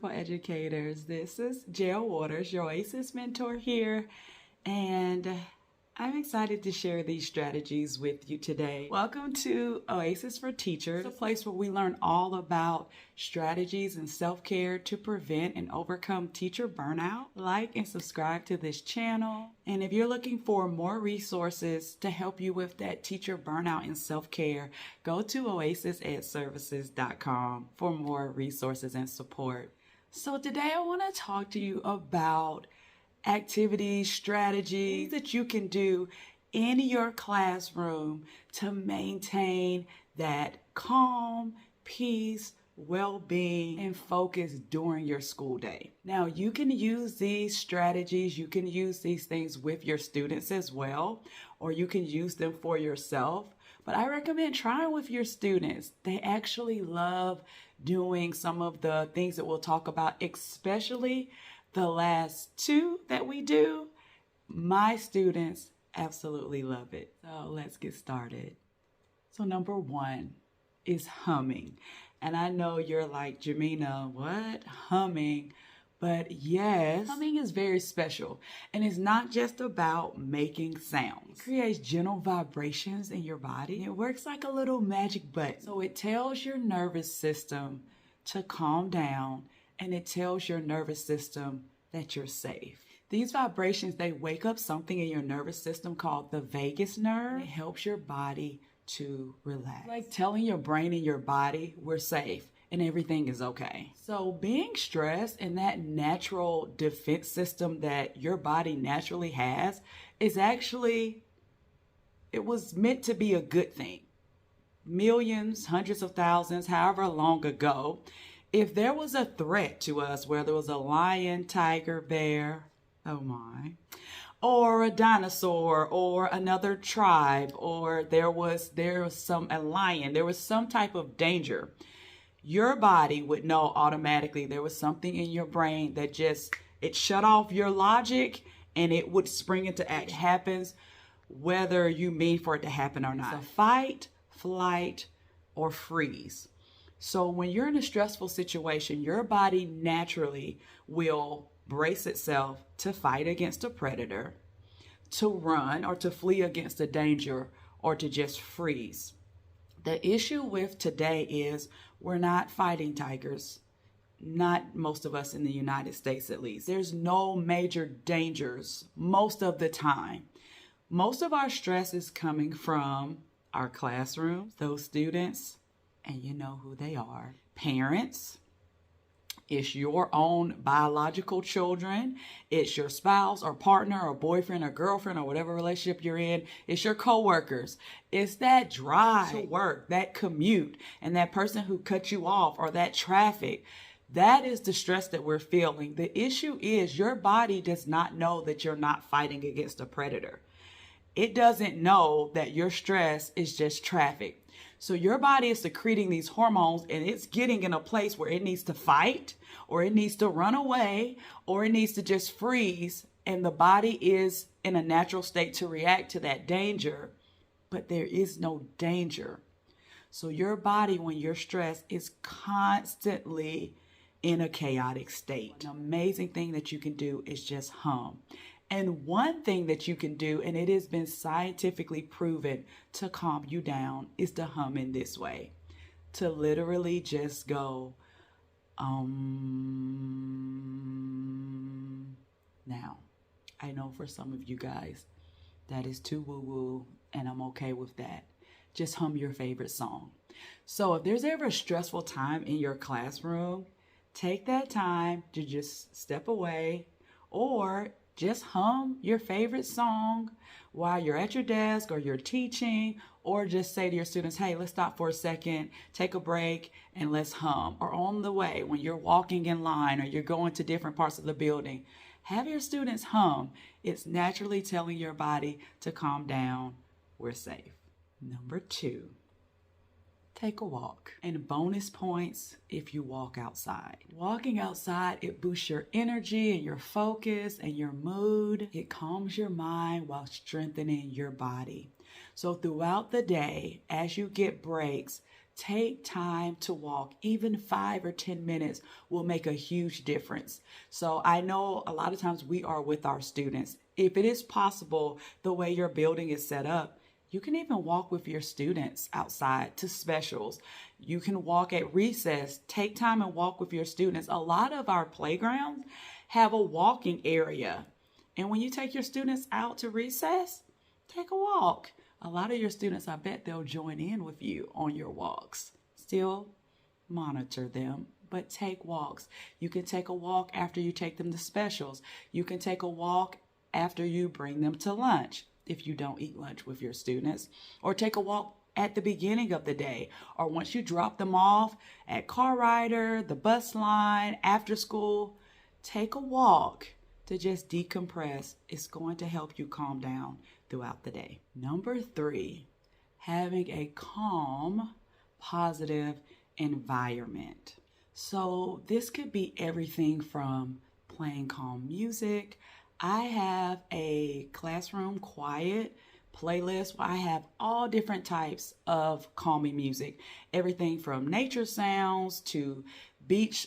wonderful educators. This is Jill Waters, your Oasis mentor here, and I'm excited to share these strategies with you today. Welcome to Oasis for Teachers, a place where we learn all about strategies and self-care to prevent and overcome teacher burnout. Like and subscribe to this channel. And if you're looking for more resources to help you with that teacher burnout and self-care, go to oasisedservices.com for more resources and support. So today I want to talk to you about activities, strategies that you can do in your classroom to maintain that calm, peace, well-being, and focus during your school day. Now, you can use these strategies, you can use these things with your students as well, or you can use them for yourself. But I recommend trying with your students. They actually love doing some of the things that we'll talk about, especially the last two that we do. My students absolutely love it. So let's get started. So number one is humming. And I know you're like, Jamina, what? Humming? But yes, humming is very special. And it's not just about making sounds. It creates gentle vibrations in your body. It works like a little magic button. So it tells your nervous system to calm down, and it tells your nervous system that you're safe. These vibrations, they wake up something in your nervous system called the vagus nerve. It helps your body to relax. Like telling your brain and your body, we're safe and everything is okay. So being stressed and that natural defense system that your body naturally has is actually, it was meant to be a good thing. Millions, hundreds of thousands, however long ago, if there was a threat to us, whether it was a lion, tiger, bear, oh my, or a dinosaur, or another tribe, or there was a lion, there was some type of danger, your body would know automatically. There was something in your brain that it shut off your logic and it would spring into action. It happens whether you mean for it to happen or not. It's a fight, flight, or freeze. So when you're in a stressful situation, your body naturally will brace itself to fight against a predator, to run or to flee against a danger, or to just freeze. The issue with today is we're not fighting tigers, not most of us in the United States at least. There's no major dangers most of the time. Most of our stress is coming from our classrooms, those students, and you know who they are. Parents. It's your own biological children. It's your spouse or partner or boyfriend or girlfriend or whatever relationship you're in. It's your coworkers. It's that drive to work, that commute, and that person who cut you off, or that traffic. That is the stress that we're feeling. The issue is your body does not know that you're not fighting against a predator. It doesn't know that your stress is just traffic. So your body is secreting these hormones, and it's getting in a place where it needs to fight, or it needs to run away, or it needs to just freeze. And the body is in a natural state to react to that danger, but there is no danger. So your body, when you're stressed, is constantly in a chaotic state. An amazing thing that you can do is just hum. And one thing that you can do, and it has been scientifically proven to calm you down, is to hum in this way. To literally just go, Now, I know for some of you guys, that is too woo-woo, and I'm okay with that. Just hum your favorite song. So if there's ever a stressful time in your classroom, take that time to just step away, or just hum your favorite song while you're at your desk or you're teaching, or just say to your students, hey, let's stop for a second, take a break, and let's hum. Or on the way, when you're walking in line or you're going to different parts of the building, have your students hum. It's naturally telling your body to calm down. We're safe. Number two, take a walk. And bonus points if you walk outside. Walking outside, it boosts your energy and your focus and your mood. It calms your mind while strengthening your body. So throughout the day, as you get breaks, Take time to walk. Even 5 or 10 minutes will make a huge difference. So I know a lot of times we are with our students. If it is possible, the way your building is set up, you can even walk with your students outside to specials. You can walk at recess. Take time and walk with your students. A lot of our playgrounds have a walking area. And when you take your students out to recess, take a walk. A lot of your students, I bet they'll join in with you on your walks. Still monitor them, but take walks. You can take a walk after you take them to specials. You can take a walk after you bring them to lunch if you don't eat lunch with your students, or take a walk at the beginning of the day, or once you drop them off at car rider, the bus line, after school. Take a walk to just decompress. It's going to help you calm down throughout the day. Number 3, having a calm, positive environment. So this could be everything from playing calm music. I have a classroom quiet playlist where I have all different types of calming music. Everything from nature sounds to beach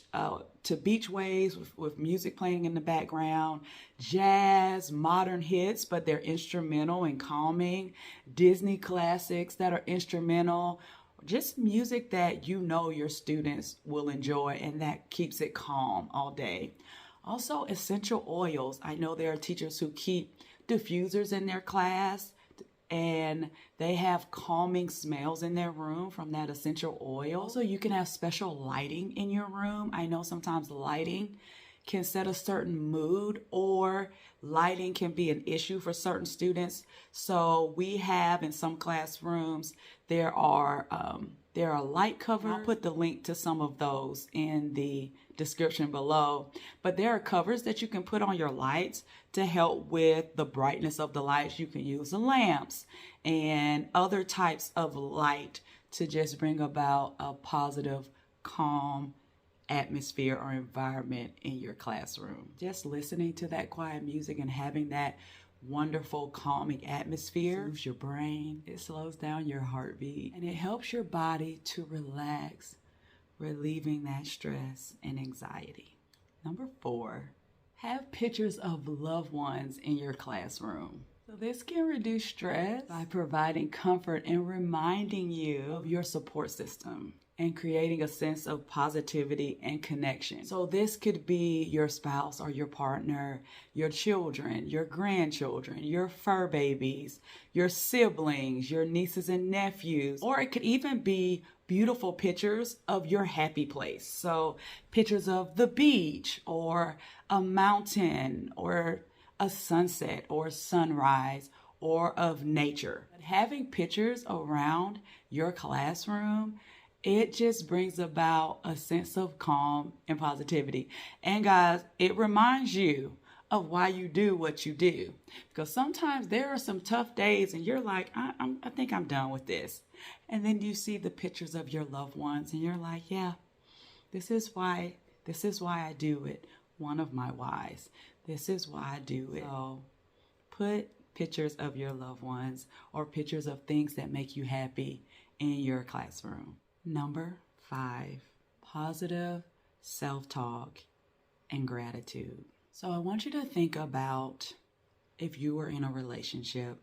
waves with music playing in the background, jazz, modern hits, but they're instrumental and calming, Disney classics that are instrumental, just music that you know your students will enjoy and that keeps it calm all day. Also, essential oils. I know there are teachers who keep diffusers in their class and they have calming smells in their room from that essential oil. Also, you can have special lighting in your room. I know sometimes lighting can set a certain mood, or lighting can be an issue for certain students. So we have in some classrooms, there are light covers. I'll put the link to some of those in the description below. But there are covers that you can put on your lights to help with the brightness of the lights. You can use lamps and other types of light to just bring about a positive, calm atmosphere or environment in your classroom. Just listening to that quiet music and having that wonderful calming atmosphere soothes your brain, it slows down your heartbeat, and it helps your body to relax, relieving that stress and anxiety. Number 4, have pictures of loved ones in your classroom. So this can reduce stress by providing comfort and reminding you of your support system and creating a sense of positivity and connection. So this could be your spouse or your partner, your children, your grandchildren, your fur babies, your siblings, your nieces and nephews, or it could even be beautiful pictures of your happy place. So pictures of the beach or a mountain or a sunset or sunrise or of nature. Having pictures around your classroom, it just brings about a sense of calm and positivity. And guys, it reminds you of why you do what you do. Because sometimes there are some tough days and you're like, I think I'm done with this. And then you see the pictures of your loved ones and you're like, yeah, this is why I do it. One of my whys. This is why I do it. So put pictures of your loved ones or pictures of things that make you happy in your classroom. Number 5, positive self-talk and gratitude. So I want you to think about if you were in a relationship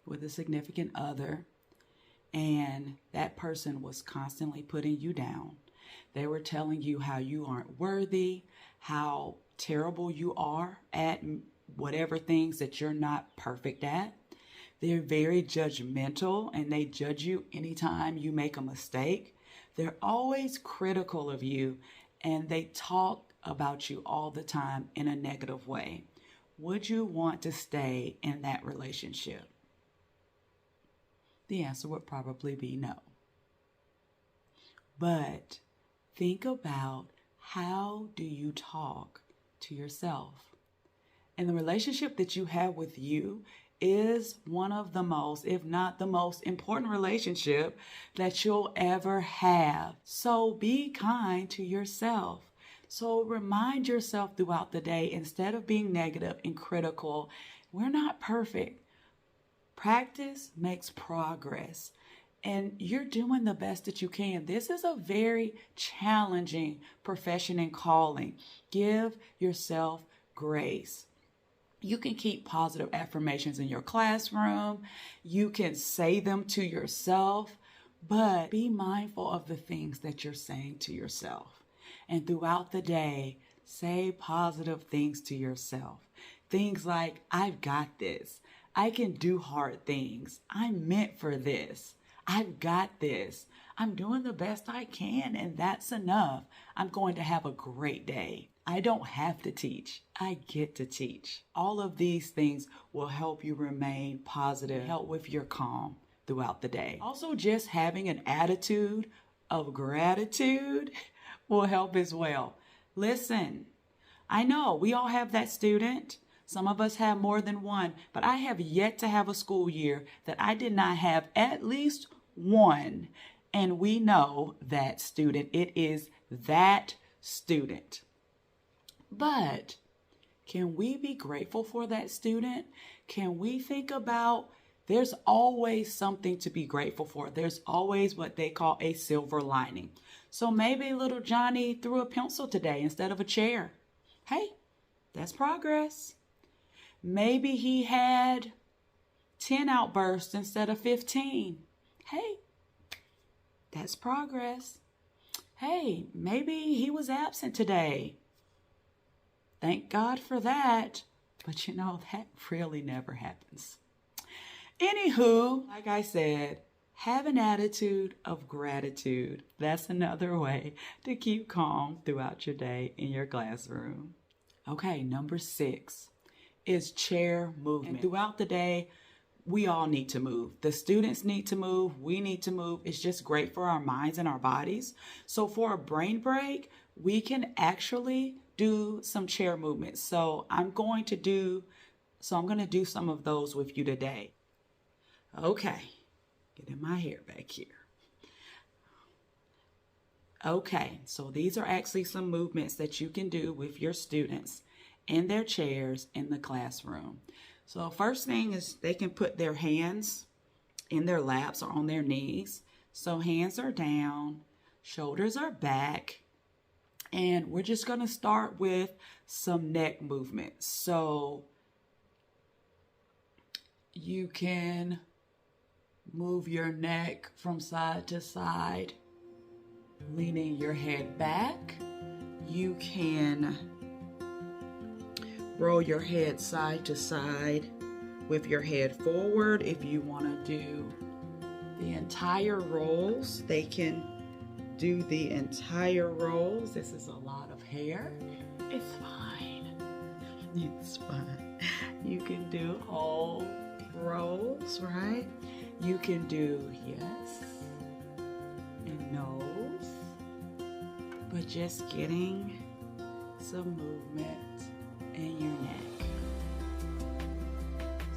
with a significant other and that person was constantly putting you down. They were telling you how you aren't worthy, how terrible you are at whatever things that you're not perfect at. They're very judgmental and they judge you anytime you make a mistake. They're always critical of you and they talk about you all the time in a negative way. Would you want to stay in that relationship? The answer would probably be no. But think about, how do you talk to yourself? And the relationship that you have with you is one of the most, if not the most important relationship that you'll ever have. So be kind to yourself. So remind yourself throughout the day, instead of being negative and critical, we're not perfect. Practice makes progress. and you're doing the best that you can. This is a very challenging profession and calling. Give yourself grace. You can keep positive affirmations in your classroom. You can say them to yourself, but be mindful of the things that you're saying to yourself. And throughout the day, say positive things to yourself. Things like, I've got this. I can do hard things. I'm meant for this. I've got this. I'm doing the best I can, and that's enough. I'm going to have a great day. I don't have to teach. I get to teach. All of these things will help you remain positive, help with your calm throughout the day. Also, just having an attitude of gratitude will help as well. Listen, I know we all have that student. Some of us have more than one, but I have yet to have a school year that I did not have at least one. And we know that student. It is that student. But can we be grateful for that student? Can we think about there's always something to be grateful for. There's always what they call a silver lining. So maybe little Johnny threw a pencil today instead of a chair. Hey, that's progress. Maybe he had 10 outbursts instead of 15. Hey, that's progress. Hey, maybe he was absent today. Thank God for that. But you know, that really never happens. Anywho, like I said, have an attitude of gratitude. That's another way to keep calm throughout your day in your classroom. Okay, number 6 is chair movement. And throughout the day, we all need to move. The students need to move. We need to move. It's just great for our minds and our bodies. So for a brain break, we can actually do some chair movements. So I'm going to do some of those with you today. Okay, getting my hair back here. Okay, so these are actually some movements that you can do with your students in their chairs in the classroom. So first thing is they can put their hands in their laps or on their knees. So hands are down, shoulders are back, and we're just going to start with some neck movements. So you can move your neck from side to side, leaning your head back. You can roll your head side to side with your head forward. If you want to do the entire rolls, they can do the entire rolls. This is a lot of hair. It's fine. It's fine. You can do whole rolls, right? You can do yes and no's, but just getting some movement in your neck.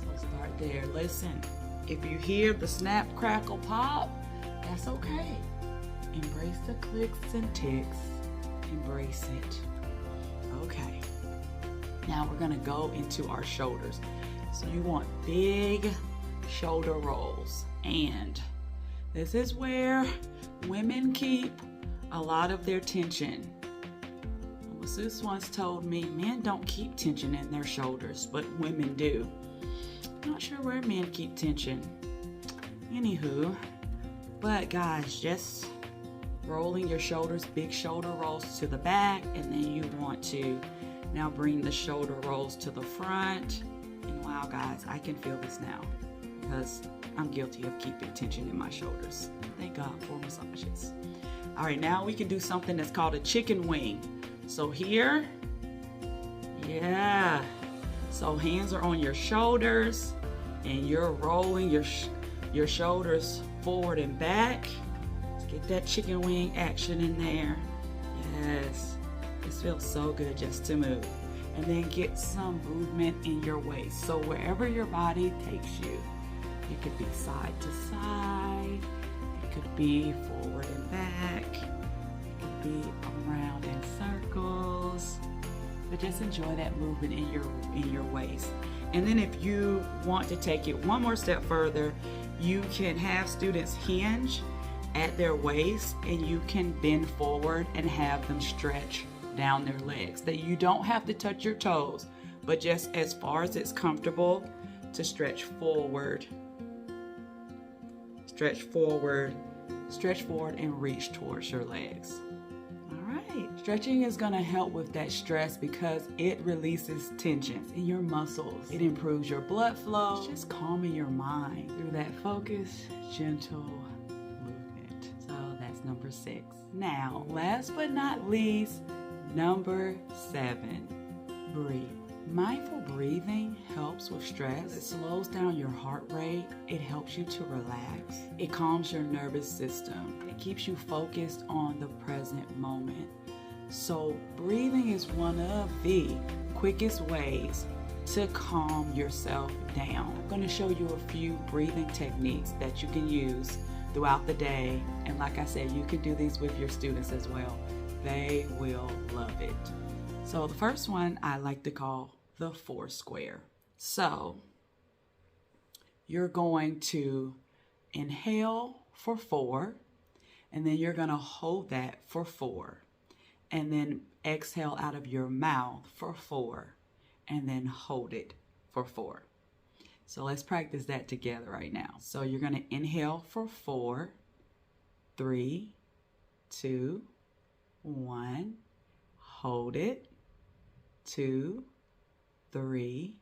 So start there. Listen, if you hear the snap, crackle, pop, that's okay. Embrace the clicks and ticks. Embrace it. Okay. Now we're going to go into our shoulders. So you want big shoulder rolls. And this is where women keep a lot of their tension. Masseuse once told me men don't keep tension in their shoulders, but women do. I'm not sure where men keep tension. Anywho, but guys, just rolling your shoulders, big shoulder rolls to the back, and then you want to now bring the shoulder rolls to the front. And wow, guys, I can feel this now because I'm guilty of keeping tension in my shoulders. Thank God for massages. All right, now we can do something that's called a chicken wing. So here, yeah. So hands are on your shoulders and you're rolling your shoulders forward and back. Let's get that chicken wing action in there. Yes, this feels so good just to move. And then get some movement in your waist. So wherever your body takes you, it could be side to side, it could be forward and back, it could be around in circles, but just enjoy that movement in your waist. And then if you want to take it one more step further, You can have students hinge at their waist, and you can bend forward and have them stretch down their legs. That you don't have to touch your toes, but just as far as it's comfortable to stretch forward, and reach towards your legs. All right. Stretching is going to help with that stress because it releases tensions in your muscles. It improves your blood flow. It's just calming your mind through that focused, gentle movement. So that's number 6. Now, last but not least, number 7, breathe. Mindful breathing helps with stress. It slows down your heart rate. It helps you to relax. It calms your nervous system. It keeps you focused on the present moment. So breathing is one of the quickest ways to calm yourself down. I'm going to show you a few breathing techniques that you can use throughout the day. And like I said, you can do these with your students as well. They will love it. So the first one I like to call the 4 square. So you're going to inhale for 4, and then you're going to hold that for 4, and then exhale out of your mouth for 4, and then hold it for 4. So let's practice that together right now. So you're going to inhale for 4, 3, 2, 1, hold it, 2, 3,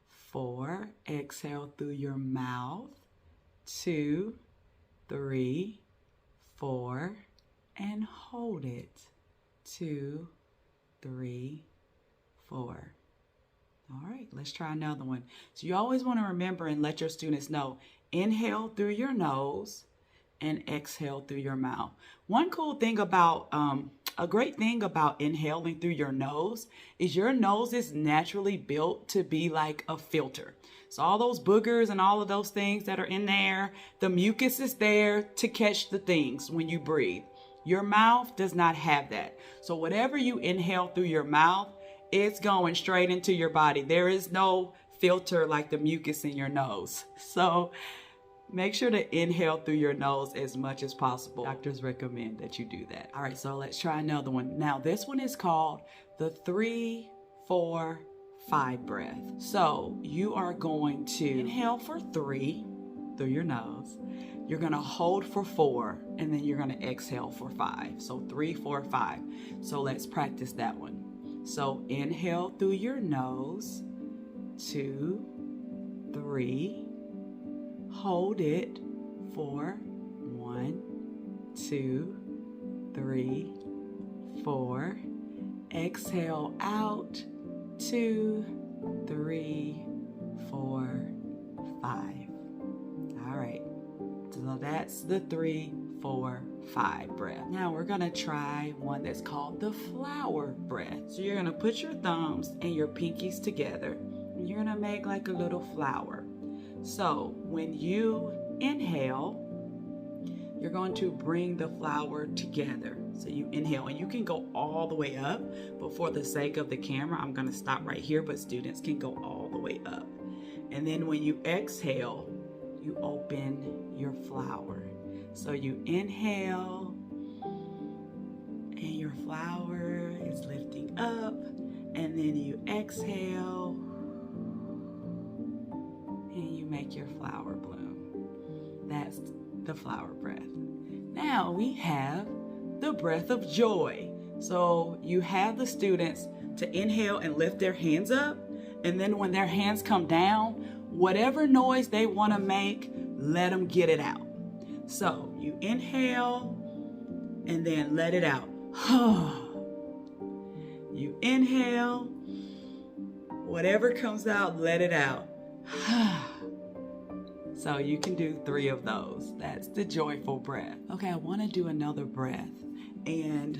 4, exhale through your mouth, 2, 3, 4, and hold it, 2, 3, 4. All right, let's try another one. So you always want to remember and let your students know, inhale through your nose and exhale through your mouth. One cool thing about, a great thing about inhaling through your nose is your nose is naturally built to be like a filter. So all those boogers and all of those things that are in there, the mucus is there to catch the things when you breathe. Your mouth does not have that. So whatever you inhale through your mouth, it's going straight into your body. There is no filter like the mucus in your nose. So make sure to inhale through your nose as much as possible. Doctors recommend that you do that. All right, so let's try another one. Now, this one is called the 3, 4, 5 breath. So you are going to inhale for 3 through your nose. You're going to hold for 4, and then you're going to exhale for 5. So 3, 4, 5. So let's practice that one. So inhale through your nose, 2, 3, hold it for 1, 2, 3, 4. Exhale out, 2, 3, 4, 5. All right. So that's the 3, 4, 5 breath. Now we're gonna try one that's called the flower breath. So you're gonna put your thumbs and your pinkies together, and you're gonna make like a little flower. So when you inhale, you're going to bring the flower together. So you inhale, and you can go all the way up, but for the sake of the camera, I'm gonna stop right here, but students can go all the way up. And then when you exhale, you open your flower. So you inhale, and your flower is lifting up, and then you exhale, and you make your flower bloom. That's the flower breath. Now we have the breath of joy. So you have the students to inhale and lift their hands up, and then when their hands come down, whatever noise they want to make, let them get it out. So you inhale and then let it out. You inhale, whatever comes out, let it out. So you can do 3 of those. That's the joyful breath. Okay, I want to do another breath. And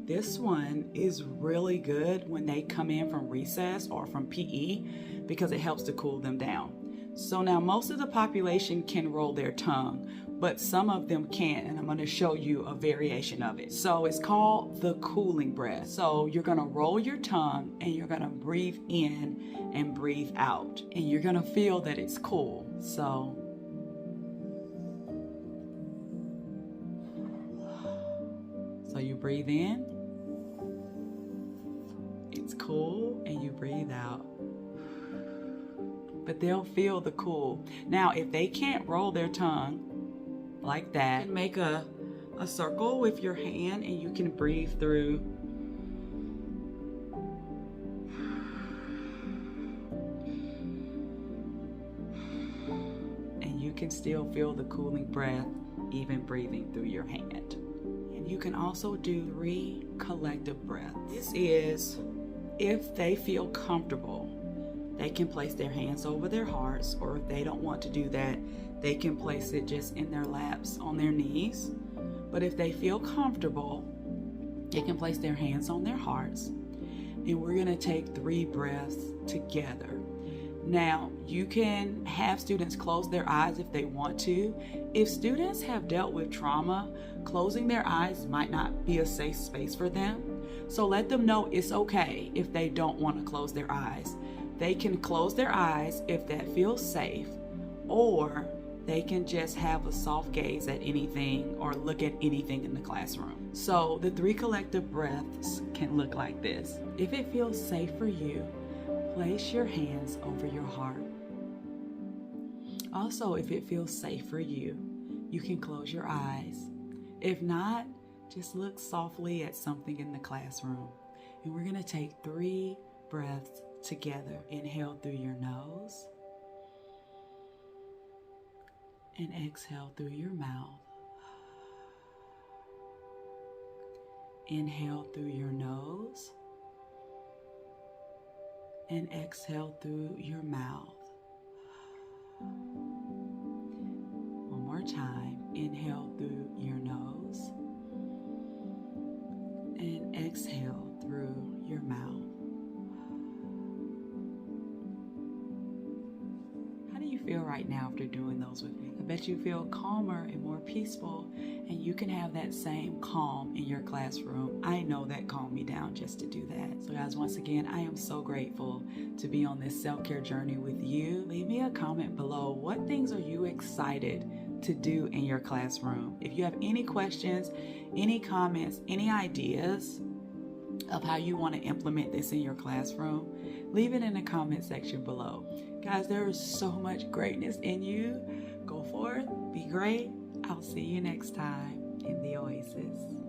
this one is really good when they come in from recess or from PE because it helps to cool them down. So now most of the population can roll their tongue, but some of them can't, and I'm going to show you a variation of it. So it's called the cooling breath. So you're going to roll your tongue and you're going to breathe in and breathe out, and you're going to feel that it's cool. So So you breathe in, it's cool, and you breathe out. But they'll feel the cool. Now, if they can't roll their tongue like that, you can make a circle with your hand and you can breathe through. And you can still feel the cooling breath even breathing through your hand. And you can also do 3 collective breaths. This is if they feel comfortable. They can place their hands over their hearts, or if they don't want to do that, they can place it just in their laps on their knees. But if they feel comfortable, they can place their hands on their hearts. And we're going to take 3 breaths together. Now, you can have students close their eyes if they want to. If students have dealt with trauma, closing their eyes might not be a safe space for them. So let them know it's okay if they don't want to close their eyes. They can close their eyes if that feels safe, or they can just have a soft gaze at anything or look at anything in the classroom. So the 3 collective breaths can look like this. If it feels safe for you, place your hands over your heart. Also, if it feels safe for you, you can close your eyes. If not, just look softly at something in the classroom. And we're going to take 3 breaths together. Inhale through your nose and exhale through your mouth. Inhale through your nose and exhale through your mouth. One more time. Inhale through your nose and exhale through your mouth. Feel right now after doing those with me? I bet you feel calmer and more peaceful, and you can have that same calm in your classroom. I know that calmed me down just to do that. So guys, once again, I am so grateful to be on this self-care journey with you. Leave me a comment below. What things are you excited to do in your classroom? If you have any questions, any comments, any ideas of how you want to implement this in your classroom, leave it in the comment section below. Guys, there is so much greatness in you. Go forth, be great. I'll see you next time in the Oasis.